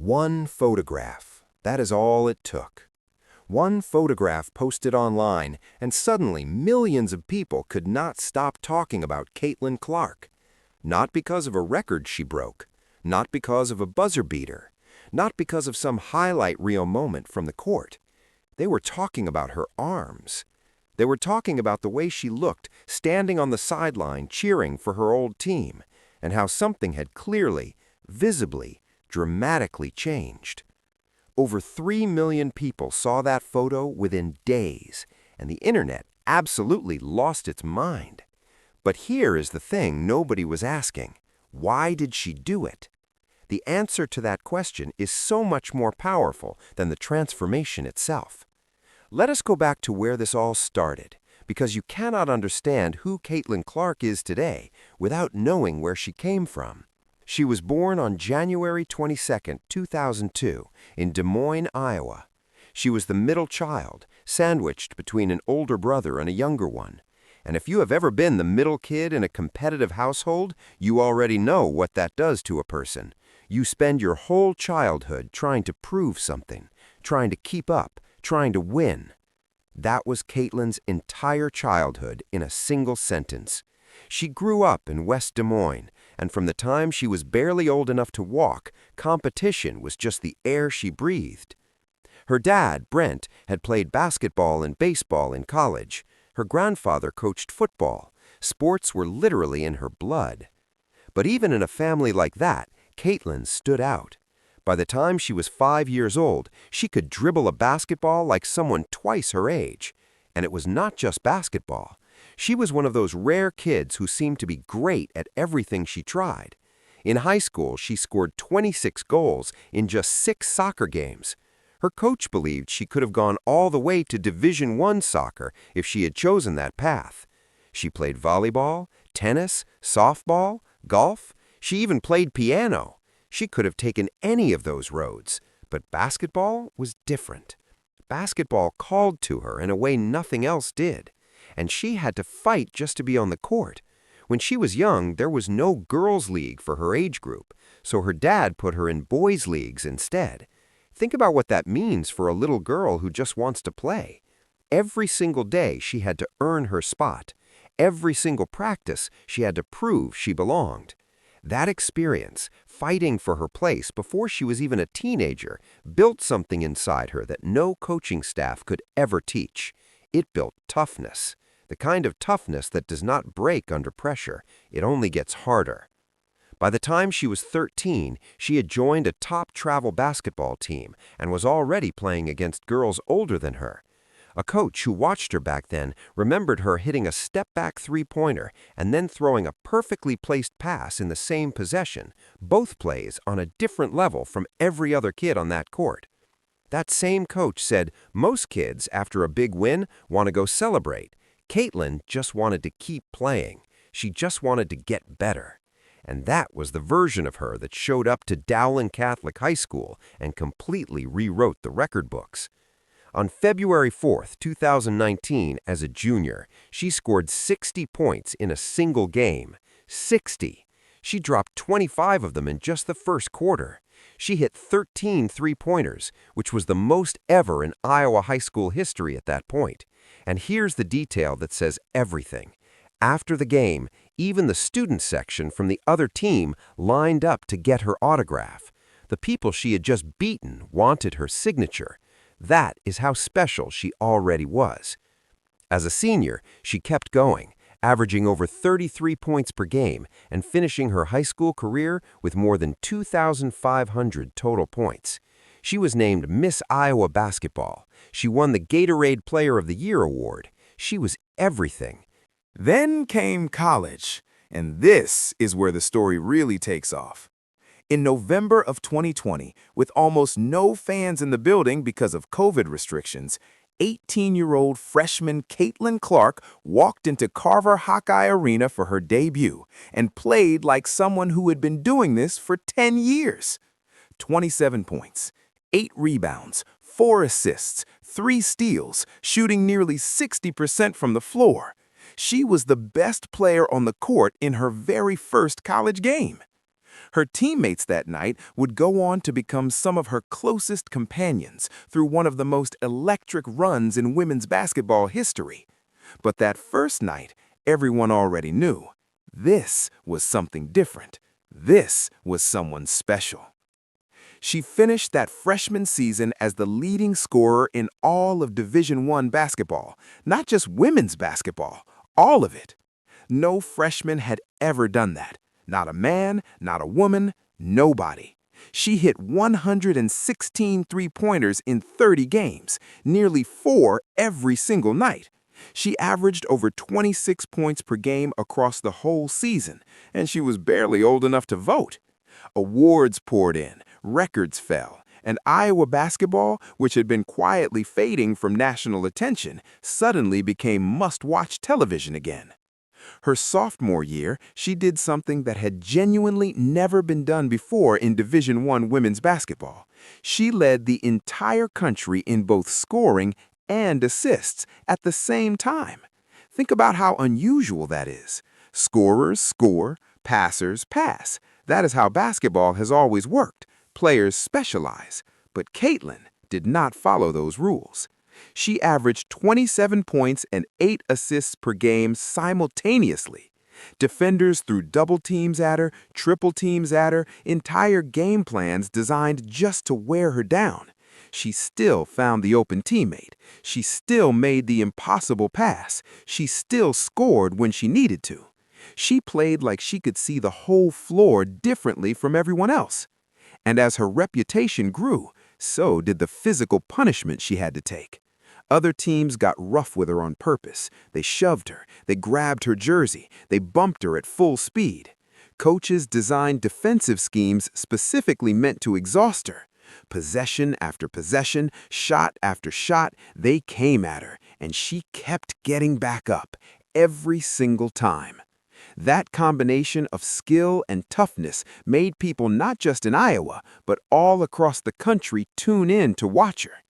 One photograph. That is all it took. One photograph posted online, and suddenly millions of people could not stop talking about Caitlin Clark. Not because of a record she broke, not because of a buzzer beater, not because of some highlight reel moment from the court. They were talking about her arms. They were talking about the way she looked standing on the sideline cheering for her old team, and how something had clearly, visibly, dramatically changed. Over 3 million people saw that photo within days, and the internet absolutely lost its mind. But here is the thing nobody was asking. Why did she do it? The answer to that question is so much more powerful than the transformation itself. Let us go back to where this all started, because you cannot understand who Caitlin Clark is today without knowing where she came from. She was born on January 22, 2002, in Des Moines, Iowa. She was the middle child, sandwiched between an older brother and a younger one. And if you have ever been the middle kid in a competitive household, you already know what that does to a person. You spend your whole childhood trying to prove something, trying to keep up, trying to win. That was Caitlin's entire childhood in a single sentence. She grew up in West Des Moines, and from the time she was barely old enough to walk, competition was just the air she breathed. Her dad, Brent, had played basketball and baseball in college. Her grandfather coached football. Sports were literally in her blood. But even in a family like that, Caitlin stood out. By the time she was 5 years old, she could dribble a basketball like someone twice her age. And it was not just basketball. She was one of those rare kids who seemed to be great at everything she tried. In high school, she scored 26 goals in just 6 soccer games. Her coach believed she could have gone all the way to Division I soccer if she had chosen that path. She played volleyball, tennis, softball, golf. She even played piano. She could have taken any of those roads, but basketball was different. Basketball called to her in a way nothing else did, and she had to fight just to be on the court. When she was young, there was no girls' league for her age group, so her dad put her in boys' leagues instead. Think about what that means for a little girl who just wants to play. Every single day she had to earn her spot. Every single practice she had to prove she belonged. That experience, fighting for her place before she was even a teenager, built something inside her that no coaching staff could ever teach. It built toughness, the kind of toughness that does not break under pressure. It only gets harder. By the time she was 13, she had joined a top travel basketball team and was already playing against girls older than her. A coach who watched her back then remembered her hitting a step-back three-pointer and then throwing a perfectly placed pass in the same possession, both plays on a different level from every other kid on that court. That same coach said most kids, after a big win, want to go celebrate. Caitlin just wanted to keep playing. She just wanted to get better. And that was the version of her that showed up to Dowling Catholic High School and completely rewrote the record books. On February 4, 2019, as a junior, she scored 60 points in a single game. 60! She dropped 25 of them in just the first quarter. She hit 13 three-pointers, which was the most ever in Iowa high school history at that point. And here's the detail that says everything. After the game, even the student section from the other team lined up to get her autograph. The people she had just beaten wanted her signature. That is how special she already was. As a senior, she kept going, averaging over 33 points per game and finishing her high school career with more than 2,500 total points. She was named Miss Iowa Basketball. She won the Gatorade Player of the Year award. She was everything. Then came college, and this is where the story really takes off. In November of 2020, with almost no fans in the building because of COVID restrictions, 18-year-old freshman Caitlin Clark walked into Carver Hawkeye Arena for her debut and played like someone who had been doing this for 10 years. 27 points, 8 rebounds, 4 assists, 3 steals, shooting nearly 60% from the floor. She was the best player on the court in her very first college game. Her teammates that night would go on to become some of her closest companions through one of the most electric runs in women's basketball history. But that first night, everyone already knew. This was something different. This was someone special. She finished that freshman season as the leading scorer in all of Division I basketball, not just women's basketball, all of it. No freshman had ever done that. Not a man, not a woman, nobody. She hit 116 three-pointers in 30 games, nearly 4 every single night. She averaged over 26 points per game across the whole season, and she was barely old enough to vote. Awards poured in, records fell, and Iowa basketball, which had been quietly fading from national attention, suddenly became must-watch television again. Her sophomore year, she did something that had genuinely never been done before in Division I women's basketball. She led the entire country in both scoring and assists at the same time. Think about how unusual that is. Scorers score, passers pass. That is how basketball has always worked. Players specialize. But Caitlin did not follow those rules. She averaged 27 points and 8 assists per game simultaneously. Defenders threw double teams at her, triple teams at her, entire game plans designed just to wear her down. She still found the open teammate. She still made the impossible pass. She still scored when she needed to. She played like she could see the whole floor differently from everyone else. And as her reputation grew, so did the physical punishment she had to take. Other teams got rough with her on purpose. They shoved her, they grabbed her jersey, they bumped her at full speed. Coaches designed defensive schemes specifically meant to exhaust her. Possession after possession, shot after shot, they came at her, and she kept getting back up every single time. That combination of skill and toughness made people not just in Iowa, but all across the country tune in to watch her.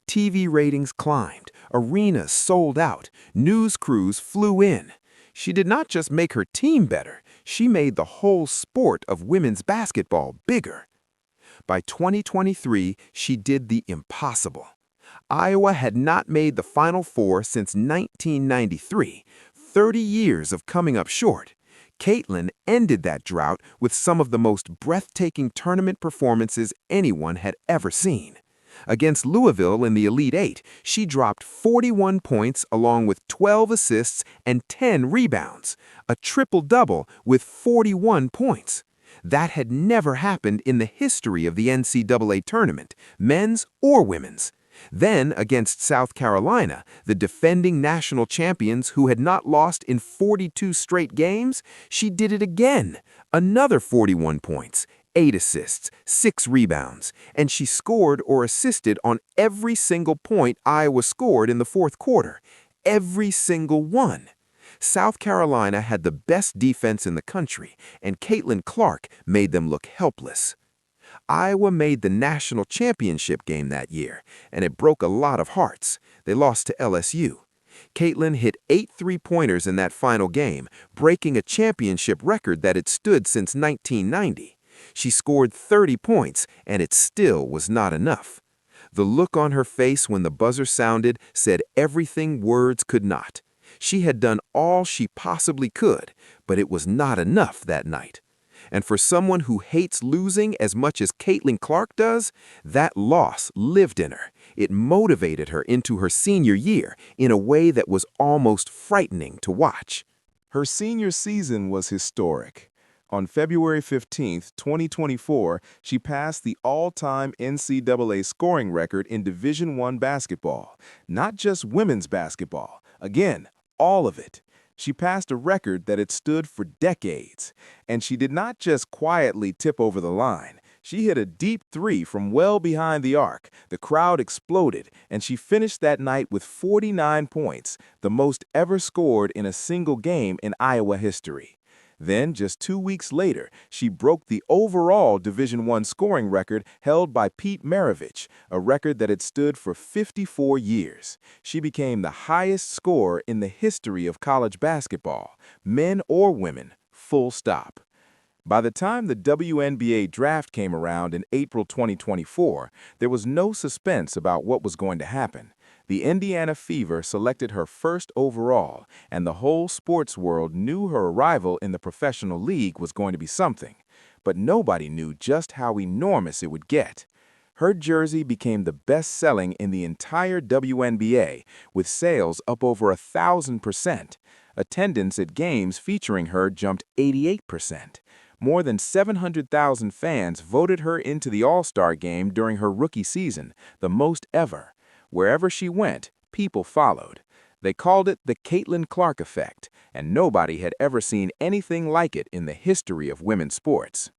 TV ratings climbed, arenas sold out, news crews flew in. She did not just make her team better, she made the whole sport of women's basketball bigger. By 2023, she did the impossible. Iowa had not made the Final Four since 1993, 30 years of coming up short. Caitlin ended that drought with some of the most breathtaking tournament performances anyone had ever seen. Against Louisville in the Elite Eight, she dropped 41 points along with 12 assists and 10 rebounds, a triple-double with 41 points. That had never happened in the history of the NCAA tournament, men's or women's. Then, against South Carolina, the defending national champions who had not lost in 42 straight games, she did it again. Another 41 points, 8 assists, 6 rebounds, and she scored or assisted on every single point Iowa scored in the fourth quarter. Every single one. South Carolina had the best defense in the country, and Caitlin Clark made them look helpless. Iowa made the national championship game that year, and it broke a lot of hearts. They lost to LSU. Caitlin hit 8 three-pointers in that final game, breaking a championship record that had stood since 1990. She scored 30 points, and it still was not enough. The look on her face when the buzzer sounded said everything words could not. She had done all she possibly could, but it was not enough that night. And for someone who hates losing as much as Caitlin Clark does, that loss lived in her. It motivated her into her senior year in a way that was almost frightening to watch. Her senior season was historic. On February 15, 2024, she passed the all-time NCAA scoring record in Division I basketball, not just women's basketball. Again, all of it. She passed a record that had stood for decades. And she did not just quietly tip over the line. She hit a deep three from well behind the arc. The crowd exploded, and she finished that night with 49 points, the most ever scored in a single game in Iowa history. Then, just 2 weeks later, she broke the overall Division I scoring record held by Pete Maravich, a record that had stood for 54 years. She became the highest scorer in the history of college basketball, men or women, full stop. By the time the WNBA draft came around in April 2024, there was no suspense about what was going to happen. The Indiana Fever selected her first overall, and the whole sports world knew her arrival in the professional league was going to be something. But nobody knew just how enormous it would get. Her jersey became the best-selling in the entire WNBA, with sales up over 1,000%. Attendance at games featuring her jumped 88%. More than 700,000 fans voted her into the All-Star game during her rookie season, the most ever. Wherever she went, people followed. They called it the Caitlin Clark effect, and nobody had ever seen anything like it in the history of women's sports.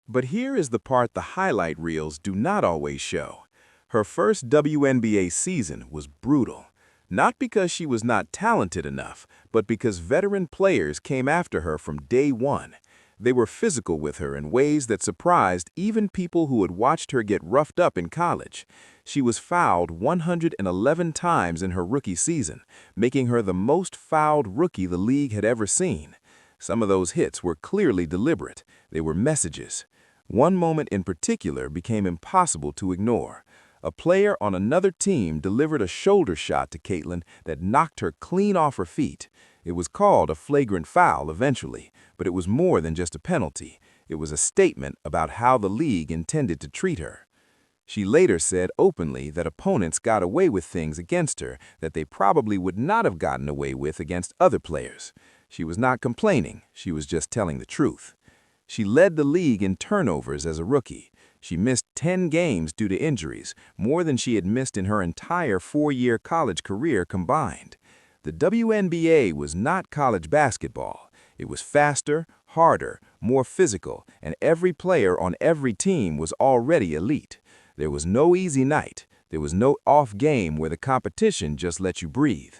But here is the part the highlight reels do not always show. Her first WNBA season was brutal. Not because she was not talented enough, but because veteran players came after her from day one. They were physical with her in ways that surprised even people who had watched her get roughed up in college. She was fouled 111 times in her rookie season, making her the most fouled rookie the league had ever seen. Some of those hits were clearly deliberate. They were messages. One moment in particular became impossible to ignore. A player on another team delivered a shoulder shot to Caitlin that knocked her clean off her feet. It was called a flagrant foul eventually, but it was more than just a penalty. It was a statement about how the league intended to treat her. She later said openly that opponents got away with things against her that they probably would not have gotten away with against other players. She was not complaining, she was just telling the truth. She led the league in turnovers as a rookie. She missed 10 games due to injuries, more than she had missed in her entire 4-year college career combined. The WNBA was not college basketball. It was faster, harder, more physical, and every player on every team was already elite. There was no easy night. There was no off game where the competition just let you breathe.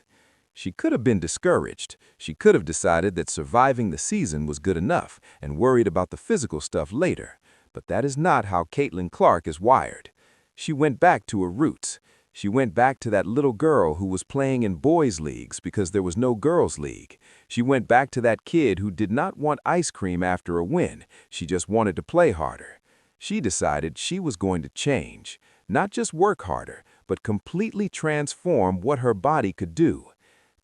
She could have been discouraged. She could have decided that surviving the season was good enough and worried about the physical stuff later. But that is not how Caitlin Clark is wired. She went back to her roots. She went back to that little girl who was playing in boys' leagues because there was no girls' league. She went back to that kid who did not want ice cream after a win. She just wanted to play harder. She decided she was going to change, not just work harder, but completely transform what her body could do.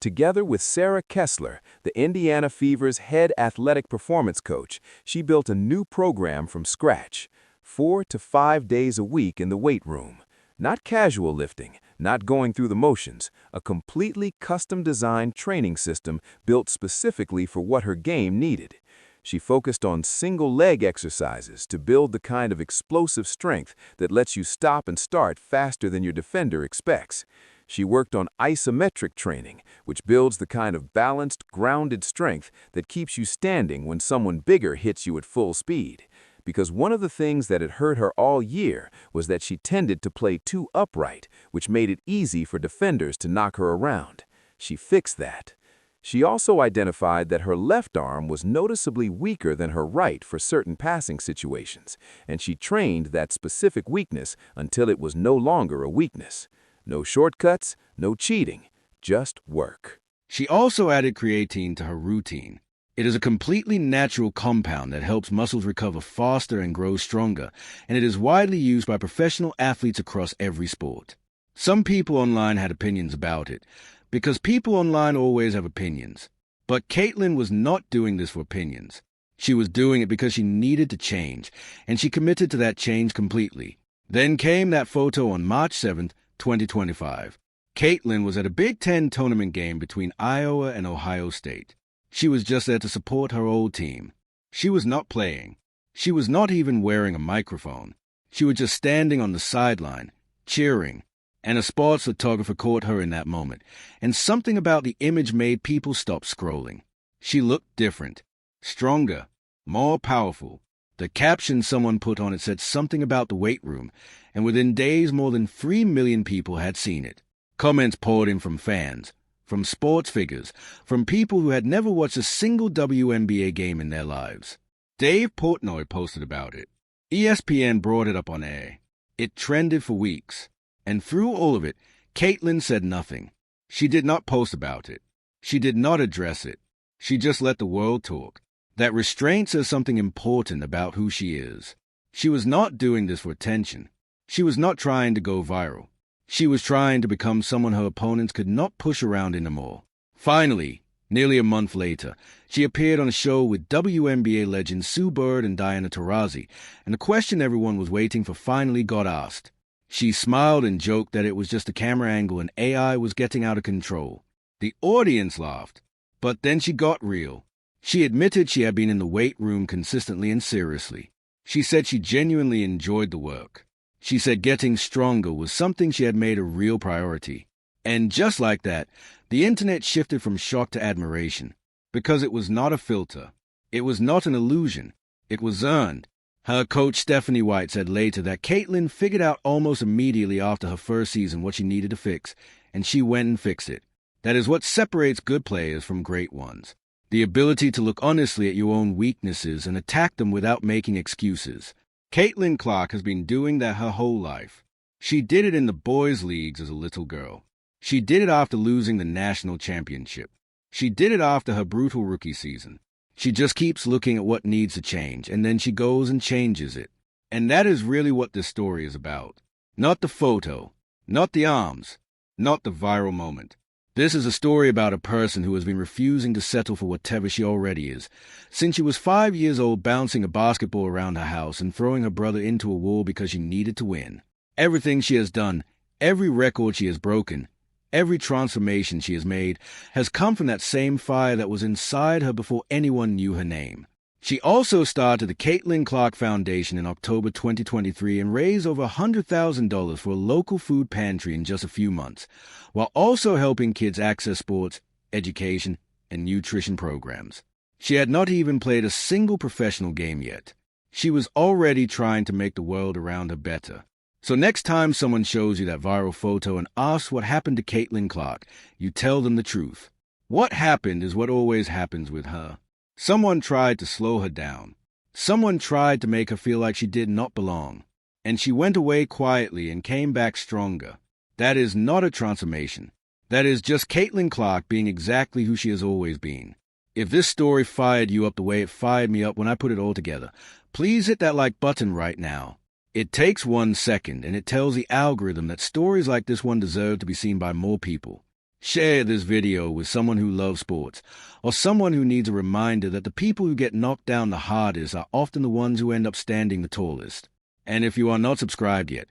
Together with Sarah Kessler, the Indiana Fever's head athletic performance coach, she built a new program from scratch, 4 to 5 days a week in the weight room. Not casual lifting, not going through the motions, a completely custom-designed training system built specifically for what her game needed. She focused on single-leg exercises to build the kind of explosive strength that lets you stop and start faster than your defender expects. She worked on isometric training, which builds the kind of balanced, grounded strength that keeps you standing when someone bigger hits you at full speed. Because one of the things that had hurt her all year was that she tended to play too upright, which made it easy for defenders to knock her around. She fixed that. She also identified that her left arm was noticeably weaker than her right for certain passing situations, and she trained that specific weakness until it was no longer a weakness. No shortcuts, no cheating, just work. She also added creatine to her routine. It is a completely natural compound that helps muscles recover faster and grow stronger, and it is widely used by professional athletes across every sport. Some people online had opinions about it, because people online always have opinions. But Caitlin was not doing this for opinions. She was doing it because she needed to change, and she committed to that change completely. Then came that photo on March 7th, 2025. Caitlin was at a Big Ten tournament game between Iowa and Ohio State. She was just there to support her old team. She was not playing. She was not even wearing a microphone. She was just standing on the sideline, cheering. And a sports photographer caught her in that moment, and something about the image made people stop scrolling. She looked different, stronger, more powerful. The caption someone put on it said something about the weight room, and within days more than 3 million people had seen it. Comments poured in from fans, from sports figures, from people who had never watched a single WNBA game in their lives. Dave Portnoy posted about it. ESPN brought it up on air. It trended for weeks. And through all of it, Caitlin said nothing. She did not post about it. She did not address it. She just let the world talk. That restraint says something important about who she is. She was not doing this for attention. She was not trying to go viral. She was trying to become someone her opponents could not push around anymore. Finally, nearly a month later, she appeared on a show with WNBA legends Sue Bird and Diana Taurasi, and the question everyone was waiting for finally got asked. She smiled and joked that it was just a camera angle and AI was getting out of control. The audience laughed, but then she got real. She admitted she had been in the weight room consistently and seriously. She said she genuinely enjoyed the work. She said getting stronger was something she had made a real priority. And just like that, the internet shifted from shock to admiration, because it was not a filter. It was not an illusion. It was earned. Her coach Stephanie White said later that Caitlin figured out almost immediately after her first season what she needed to fix, and she went and fixed it. That is what separates good players from great ones. The ability to look honestly at your own weaknesses and attack them without making excuses. Caitlin Clark has been doing that her whole life. She did it in the boys' leagues as a little girl. She did it after losing the national championship. She did it after her brutal rookie season. She just keeps looking at what needs to change, and then she goes and changes it. And that is really what this story is about. Not the photo, not the arms, not the viral moment. This is a story about a person who has been refusing to settle for whatever she already is, since she was 5 years old, bouncing a basketball around her house and throwing her brother into a wall because she needed to win. Everything she has done, every record she has broken, every transformation she has made has come from that same fire that was inside her before anyone knew her name. She also started the Caitlin Clark Foundation in October 2023 and raised over $100,000 for a local food pantry in just a few months, while also helping kids access sports, education, and nutrition programs. She had not even played a single professional game yet. She was already trying to make the world around her better. So next time someone shows you that viral photo and asks what happened to Caitlin Clark, you tell them the truth. What happened is what always happens with her. Someone tried to slow her down. Someone tried to make her feel like she did not belong. And she went away quietly and came back stronger. That is not a transformation. That is just Caitlin Clark being exactly who she has always been. If this story fired you up the way it fired me up when I put it all together, please hit that like button right now. It takes 1 second, and it tells the algorithm that stories like this one deserve to be seen by more people. Share this video with someone who loves sports, or someone who needs a reminder that the people who get knocked down the hardest are often the ones who end up standing the tallest. And if you are not subscribed yet,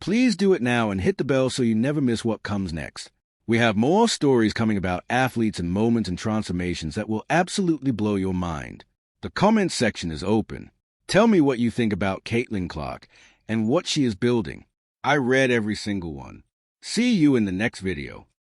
please do it now and hit the bell so you never miss what comes next. We have more stories coming about athletes and moments and transformations that will absolutely blow your mind. The comments section is open. Tell me what you think about Caitlin Clark and what she is building. I read every single one. See you in the next video.